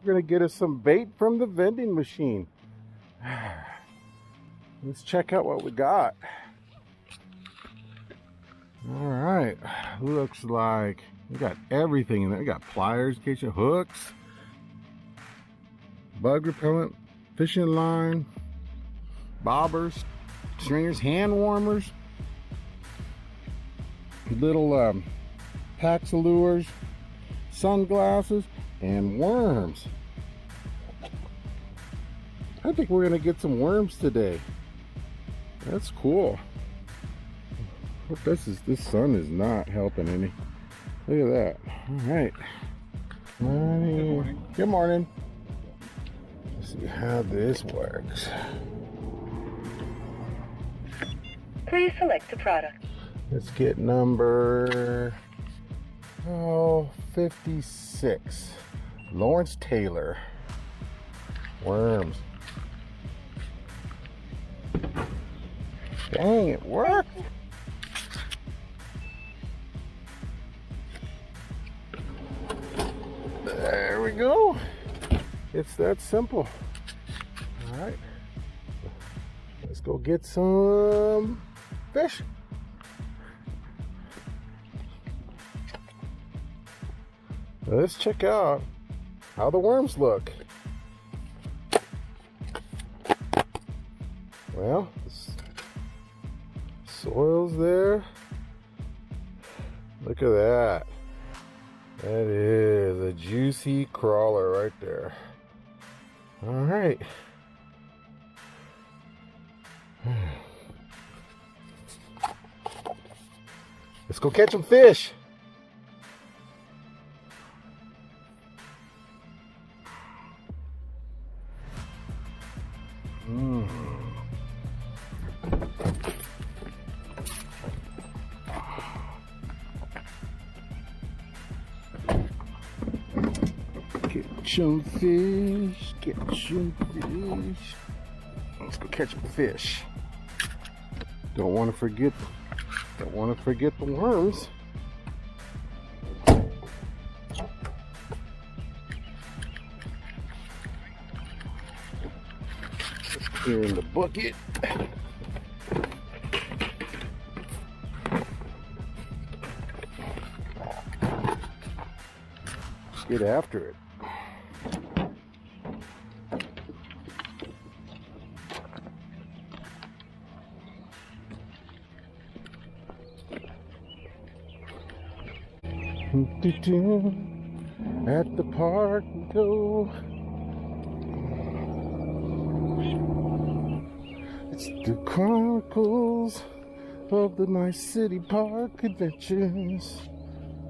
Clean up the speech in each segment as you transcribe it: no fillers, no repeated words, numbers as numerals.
We're gonna get us some bait from the vending machine. Let's check out what we got. All right, looks like we got everything in there. We got pliers, kitchen hooks, bug repellent, fishing line, bobbers, stringers, hand warmers, little packs of lures, sunglasses, and worms. I think we're gonna get some worms today. That's cool. Hope this sun is not helping any. Look at that. All right. Good morning. Good morning. Let's see how this works. Please select a product. Let's get number 56. Lawrence Taylor. Worms. Dang, it worked. There we go. It's that simple. All right. Let's go get some fish. Let's check out how the worms look. Well, soil's there. Look at that. That is a juicy crawler right there. All right. Let's go catch some fish. Catch some fish, catch some fish. Let's go catch some fish. Don't want to forget the worms. Here in the bucket. Let's get after it. At the park we go. It's the Chronicles of the nice city park adventures.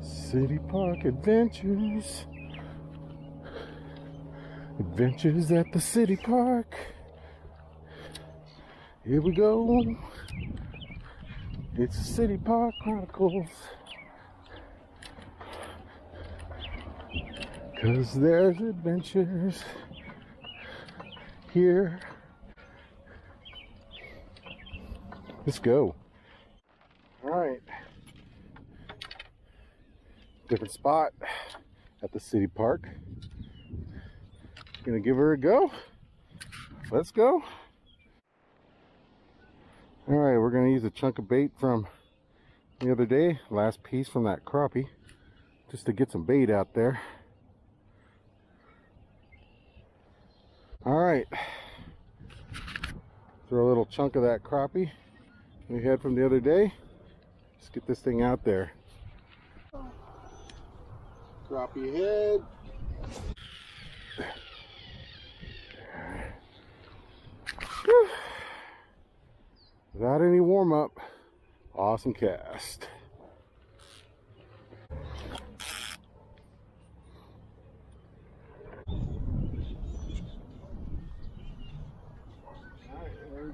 City park adventures. Adventures at the city park. Here we go. It's the City Park Chronicles. 'Cause there's adventures here. Let's go. All right. Different spot at the city park. Gonna give her a go. Let's go. All right, we're gonna use a chunk of bait from the other day, last piece from that crappie, just to get some bait out there. All right, throw a little chunk of that crappie we had from the other day. Let's get this thing out there. Crappie head. Whew. Without any warm up, awesome cast.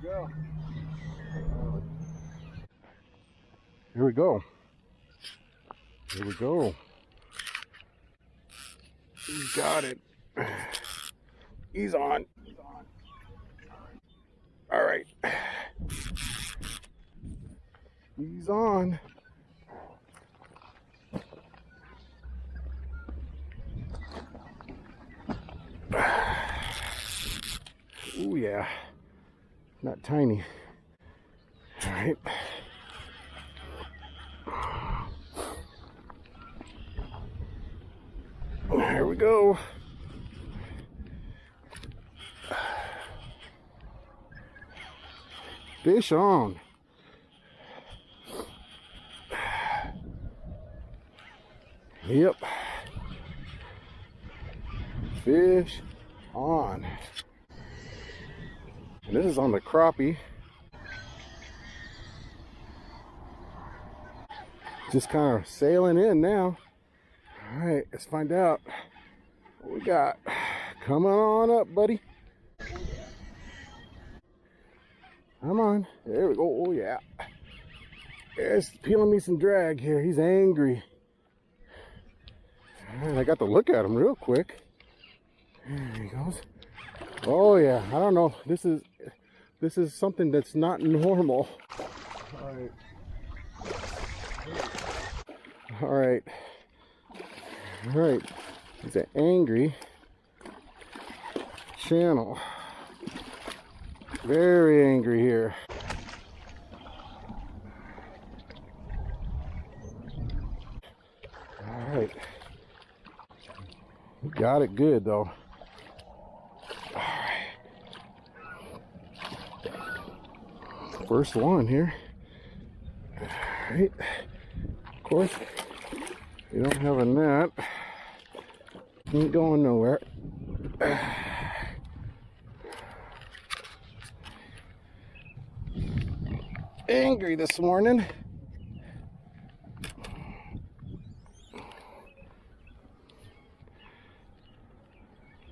Go. Here we go. Here we go. He's got it. He's on. All right. He's on. yeah. Not tiny. All right. There we go. Fish on. Yep. Fish on. And this is on the crappie. Just kind of sailing in now. All right, let's find out what we got. Come on up, buddy. Come on. There we go. Oh, yeah. It's peeling me some drag here. He's angry. All right, I got to look at him real quick. There he goes. Oh, yeah. I don't know. This is something that's not normal. All right. All right. All right. He's an angry channel. Very angry here. All right. Got it good though. All right. First one here. All right. Of course, you don't have a net. Ain't going nowhere. Angry this morning.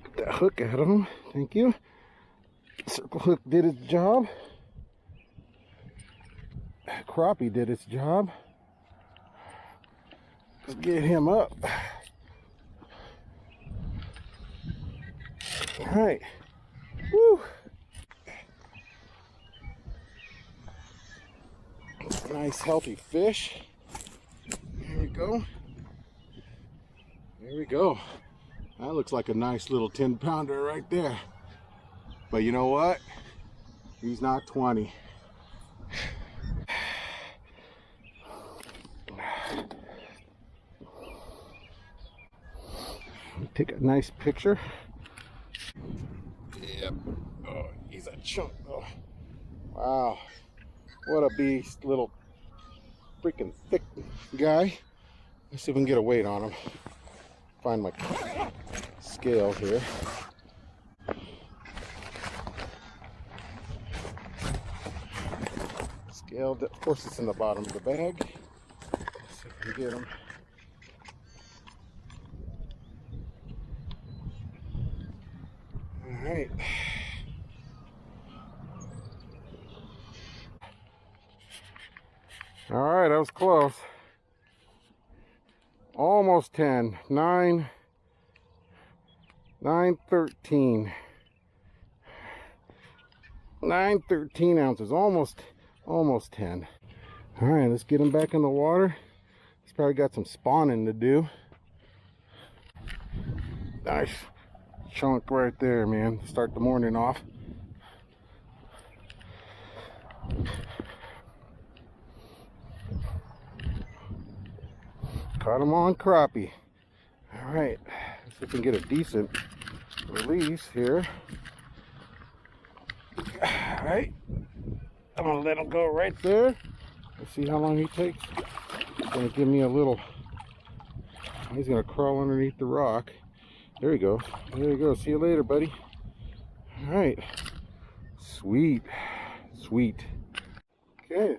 Get that hook out of him. Thank you. Circle hook did its job. Crappie did its job. Let's get him up. All right. Woo. Nice healthy fish. There we go. There we go. That looks like a nice little 10-pounder right there. But you know what? He's not 20. Take a nice picture. Yep. Oh, he's a chunk though. Wow. What a beast. Little freaking thick guy. Let's see if we can get a weight on him. Find my scale here. Scale, of course it's in the bottom of the bag. Let's see if we can get him. All right. All right, that was close. Almost 10. 9.13. 9.13 ounces. Almost 10. All right, let's get him back in the water. He's probably got some spawning to do. Nice chunk right there, man. Start the morning off. Caught him on crappie. All right, let's see if we can get a decent release here. All right, I'm gonna let him go right there. Let's see how long he takes. He's gonna give me a little. He's gonna crawl underneath the rock. There you go. There you go. See you later, buddy. All right. Sweet. Sweet. Okay.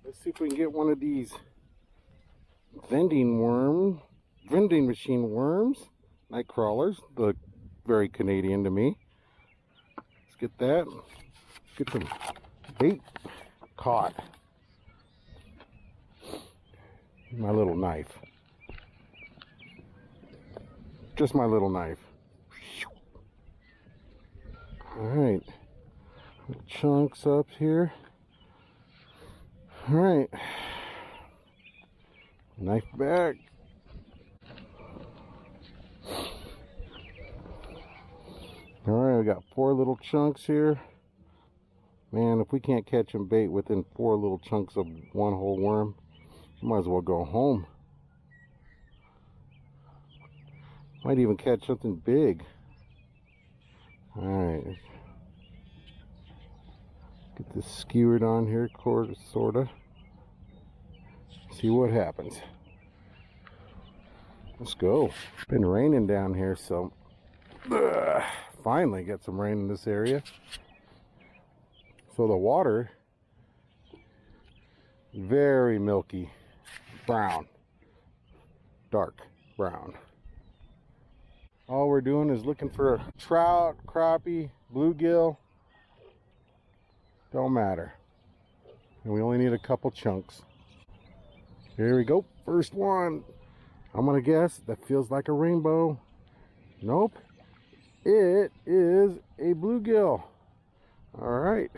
Let's see if we can get one of these vending machine worms. Night crawlers. Look very Canadian to me. Let's get that. Get some bait caught. My little knife. Just my little knife. All right. Chunks up here. All right. Knife back. All right, we got 4 little chunks here. Man, if we can't catch them bait within 4 little chunks of one whole worm, we might as well go home. Might even catch something big. Alright. Get this skewered on here, sorta. See what happens. Let's go. It's been raining down here, so finally get some rain in this area. So the water, very milky, brown, dark brown. All we're doing is looking for trout, crappie, bluegill. Don't matter. And we only need a couple chunks. Here we go. First one. I'm gonna guess that feels like a rainbow. Nope. It is a bluegill. All right.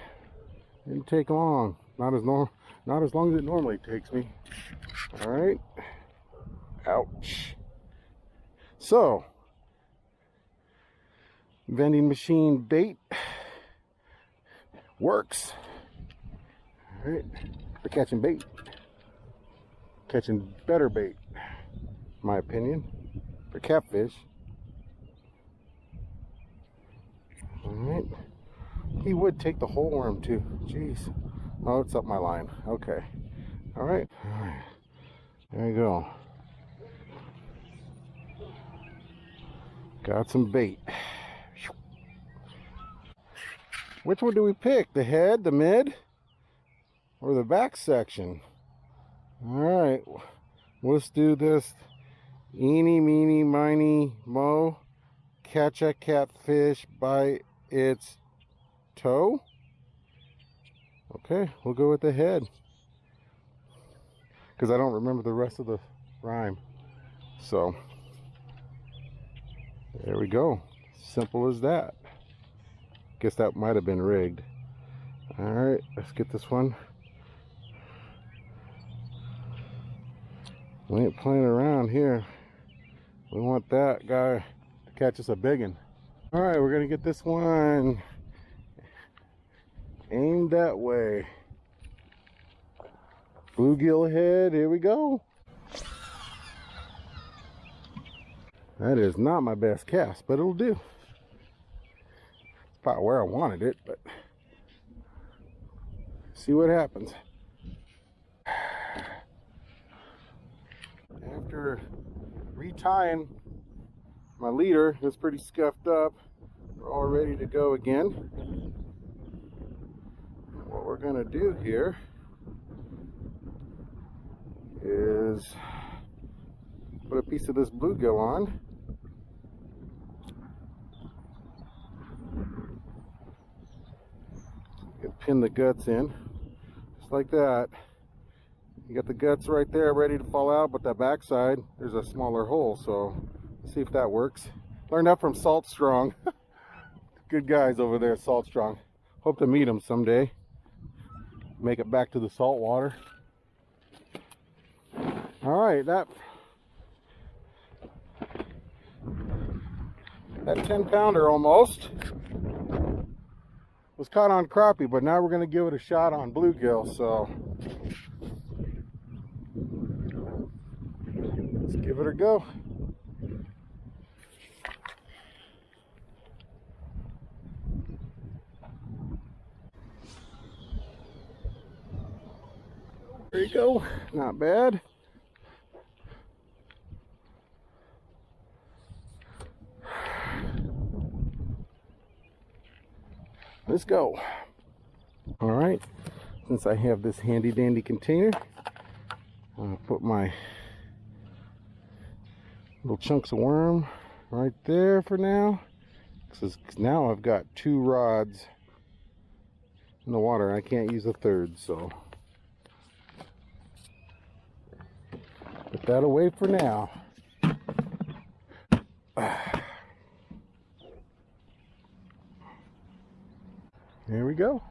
Didn't take long. Not as long as it normally takes me. All right. Ouch. So, vending machine bait works. All right. For catching bait. Catching better bait, in my opinion, for catfish. All right. He would take the whole worm too. Jeez. Oh, it's up my line. Okay. All right. All right. There you go. Got some bait. Which one do we pick? The head, the mid, or the back section? All right. Let's do this. Eeny, meeny, miny, mo. Catch a catfish by its toe. Okay, we'll go with the head, because I don't remember the rest of the rhyme. So there we go. Simple as that. Guess that might have been rigged. All right, let's get this one. We ain't playing around here. We want that guy to catch us a biggin. All right, we're gonna get this one aimed that way. Bluegill head, here we go. That is not my best cast, but it'll do. It's about where I wanted it, but see what happens. After retying my leader, it's pretty scuffed up. We're all ready to go again. What we're gonna do here is put a piece of this bluegill on. And pin the guts in, just like that. You got the guts right there ready to fall out, but that backside, there's a smaller hole, so let's see if that works. Learned that from Salt Strong. Good guys over there at Salt Strong. Hope to meet them someday. Make it back to the salt water. All right, that 10-pounder almost was caught on crappie, but now we're going to give it a shot on bluegill, so let's give it a go. There you go. Not bad. Let's go. All right. Since I have this handy dandy container, I'll put my little chunks of worm right there for now. Because now I've got 2 rods in the water. I can't use a third, so put that away for now. Here we go.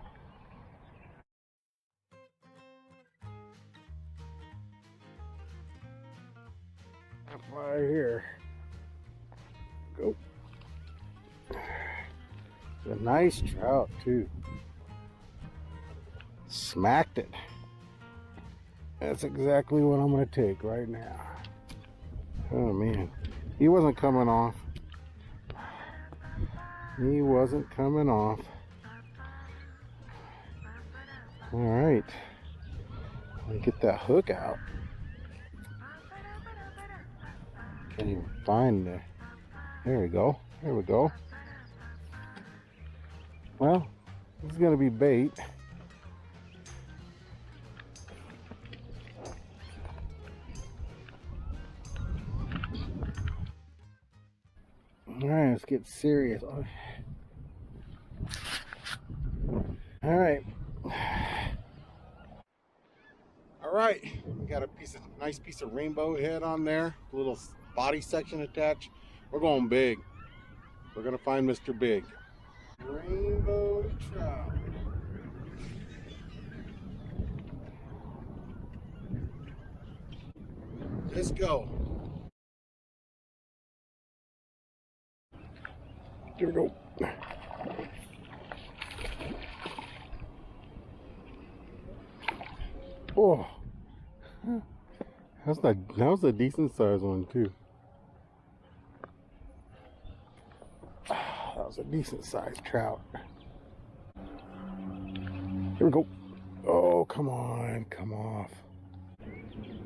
Fly here. Go. It's a nice trout too. Smacked it. That's exactly what I'm gonna take right now. Oh man, he wasn't coming off. He wasn't coming off. All right, let me get that hook out. Can't even find it. There we go. There we go. Well, this is gonna be bait. All right, let's get serious. All right. All right, we got a nice piece of rainbow head on there, a little body section attached. We're going big. We're gonna find Mr. Big. Rainbow trout. Let's go. Here we go. Oh, that was a decent sized one too. That was a decent sized trout. Here we go. Oh, come on, come off.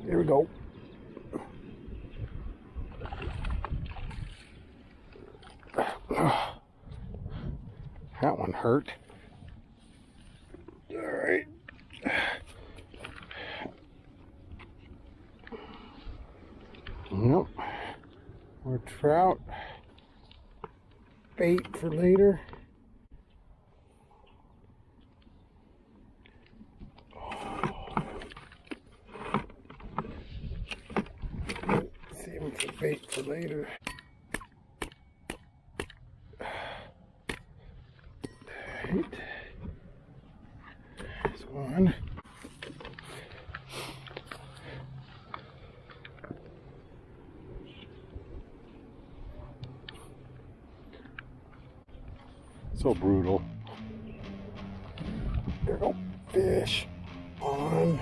Here we go. That one hurt. All right. Nope. More trout. Bait for later. Save it for bait for later. Right. There's one. So brutal. There we go. Fish on.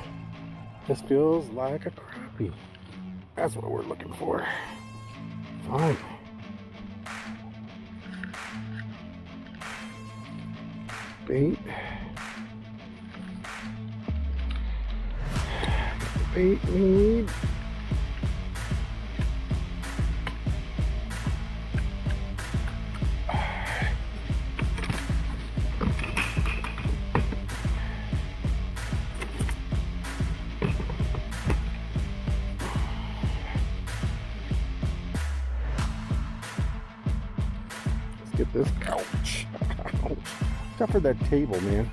This feels like a crappie. That's what we're looking for. Fine. Bait. Bait we need. Let's get this. Ouch. Ouch. Except for that table, man.